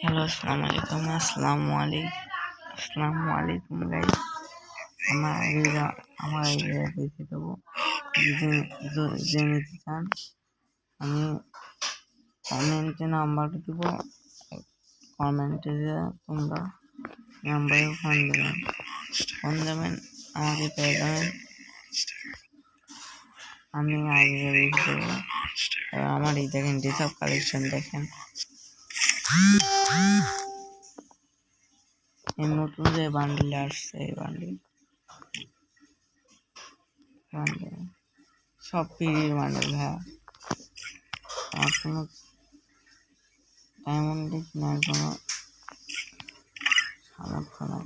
Hello, আসসালামু আলাইকুম guys. আমার আইডিয়া দেখে দেবো। যে নিতে চান আমি কমেন্টে নাম্বার দেবো, কমেন্টে তোমরা নাম্বারে ফোন দেবেন আমাকে পেয়ে যাবেন। আমি আইডিয়া দেখে দেবো। আমার এই দেখেন ডিসব কালেকশন দেখেন, এই নতুন যে বান্ডিল আসছে এই বান্ডিল সব ফ্রির বান্ডিল। হ্যাঁ, আমার কোনো ডায়মন্ড কেনার কোনো সামর্থ্য নাই।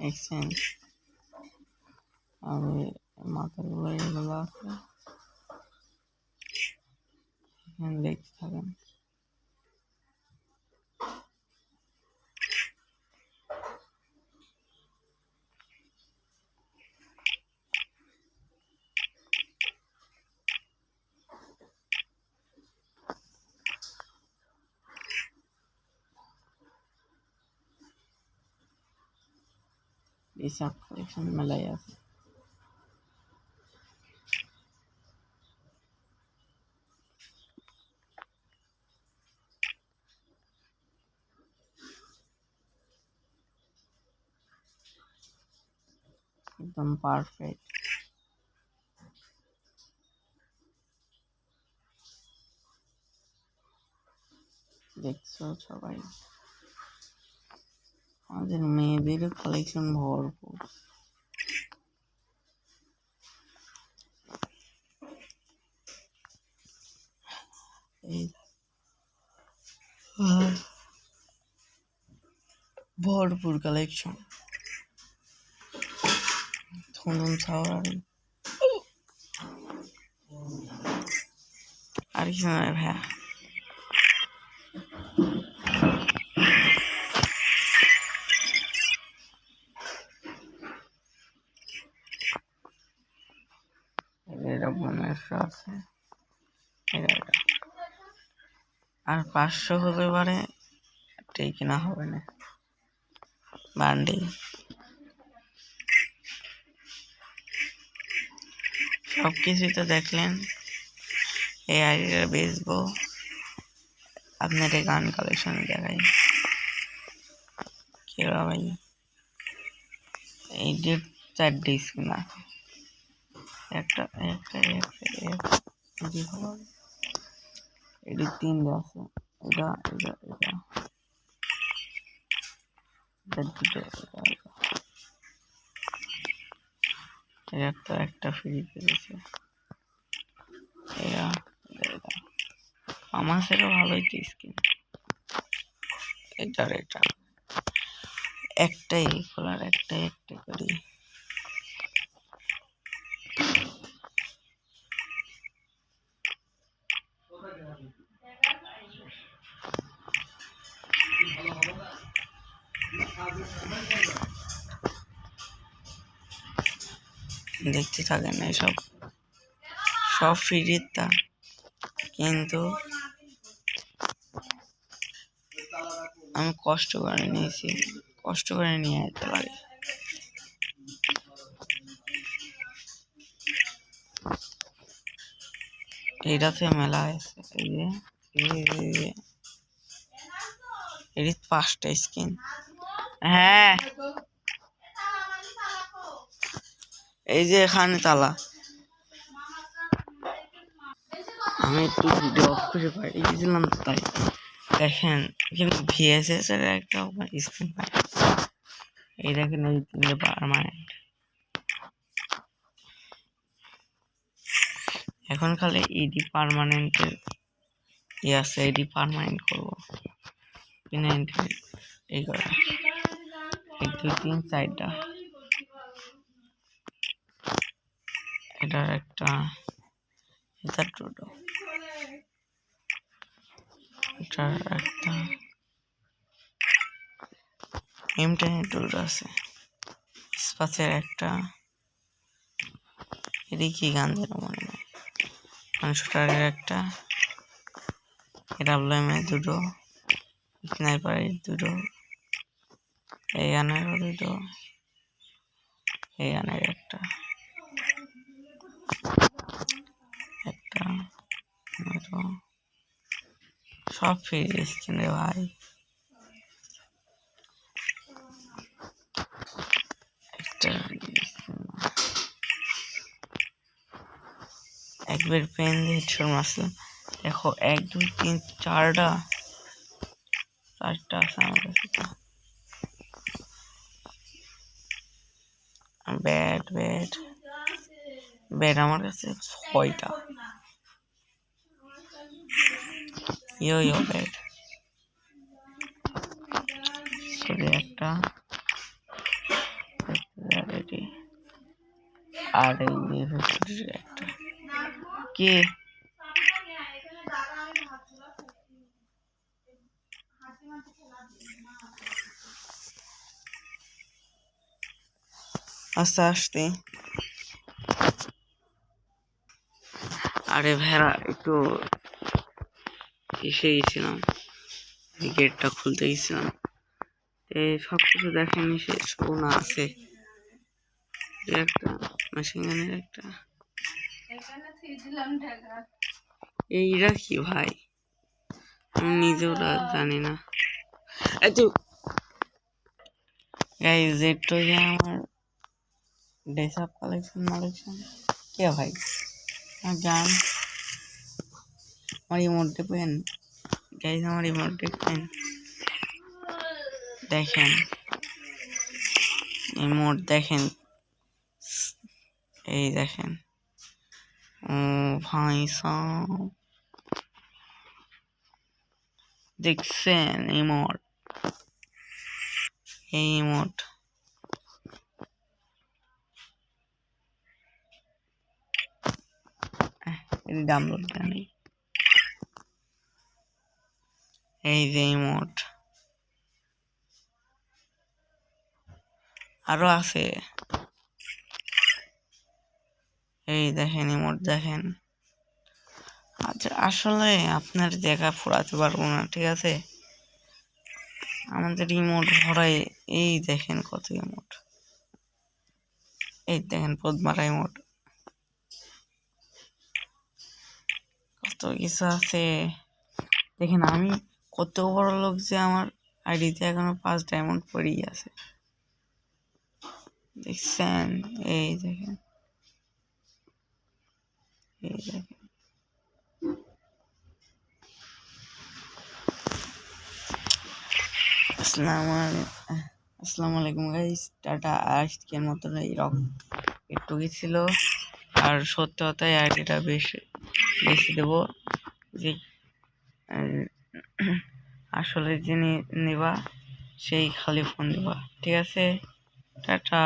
এক্সচেঞ্জ আমি মাথাগুলো এগুলো আছে, এখানে দেখতে থাকেন। এইসব কালেকশন মেলাই আছে। একদম পারফেক্ট। দেখছো সবাই, আমাদের মেয়েদের কালেকশন ভরপুর। এই ভরপুর কালেকশন। ধনুন সাওয়ারি আর কিছু নয় ভাইয়া। এটা 1500 আছে, আর 500 হতে পারে, ঠিক না হবে না বান্ডিল। সব কিছুই তো দেখলেন। এই আইডিটা বেচবো, আপনার এই গান কালেকশন দেখাই কেরা ভাই। এই যে 4টে স্ক্রিন আছে, একটা একটা একটা এটি 3টে আছে। এটা এটা এটা দুটো, এটা একটা ফ্রিতে দিয়েছে। এটা আমার সেটা ভালোই তো স্কিন। এটা একটাই খোলার, একটা করি। দেখতে থাকেন, এসব সব ফ্রির তা, কিন্তু আমি কষ্ট করে নিয়েছি, কষ্ট করে নিয়ে যেতে লাগে। এটাতে মেলা আছে, এর 5টা স্কিন। হ্যাঁ, এই যে এখানে তালা। আমি একটু ভিডিও অফ করে পাঠিয়ে দিয়েছিলাম, তাই দেখেন এখানে ভিএসএস এর একটা স্ক্রিন পাই। এই দেখেন এই 3টে পার্মানেন্ট। এখন খালি ইডি পার্মানেন্টের আছে, ইডি পার্মানেন্ট করবো। এই করে 1 2 3 4টা। এটার একটা, এটা দুটো, এটার একটা M10 টুর আছে। পাঁচের একটা, এদিকে গান যেন মনে নেই, 500 টাকার একটা, ডাবলুএমের দুটো, স্নাইপারের দুটো, এই গানেরও দুটো, এই গানের একটা একটা দুটো, সব ফ্রি স্কিন রে ভাই। একটা একবার পেন দিয়ে হেডশট মারছিলাম, দেখো 1 2 3 4টা আছে আমার কাছে। ব্যাট ব্যাট ব্যাট আমার কাছে 6টা। ইয়ো ব্যাট সরি একটা, আর এই একটা কে আস্তে আস্তে। আরে ভেড়া একটু এসে গেছিলাম, গেটটা খুলতে গেছিলাম, সব কিছু দেখেনি সে শোনা আছে একটা মেশিন গানের একটা। এইটা কি ভাই, আমি নিজেও জানি না। গাইস এটা যে আমার ডেসআপ কালেকশন কে ভাই, গান আমার ইমোট দেখবেন গাইস, আমার ইমোট দেখবেন, দেখেন ইমোট দেখেন, এই দেখেন। ও ভাই সাব দেখছেন ইমোট, এই ইমোট ডাউনলোড জানি, এই যে ইমোট আরো আছে, এই দেখেন ইমোট দেখেন। আচ্ছা আসলে আপনার দেখা ফুরাতে পারবো না, ঠিক আছে, আমাদের ইমোট ভরাই। এই দেখেন কত ইমোট, এই দেখেন পদ্মারা ইমোট, কত কিছু আছে দেখেন। আমি কত বড় লোক যে আমার আইডিতে এখনো 5 ডায়মন্ড পড়েই আছে, দেখছেন, এই দেখেন, এই দেখেন। আসসালামু আলাইকুম গাইস, টাটা। আজকের মতন এইরকম একটুই ছিল, আর সত্যি কথাই আইডিটা বেশি দেবো, যে আসলে যিনি নেবা সেই খালি ফোন দেবা, ঠিক আছে, টাটা।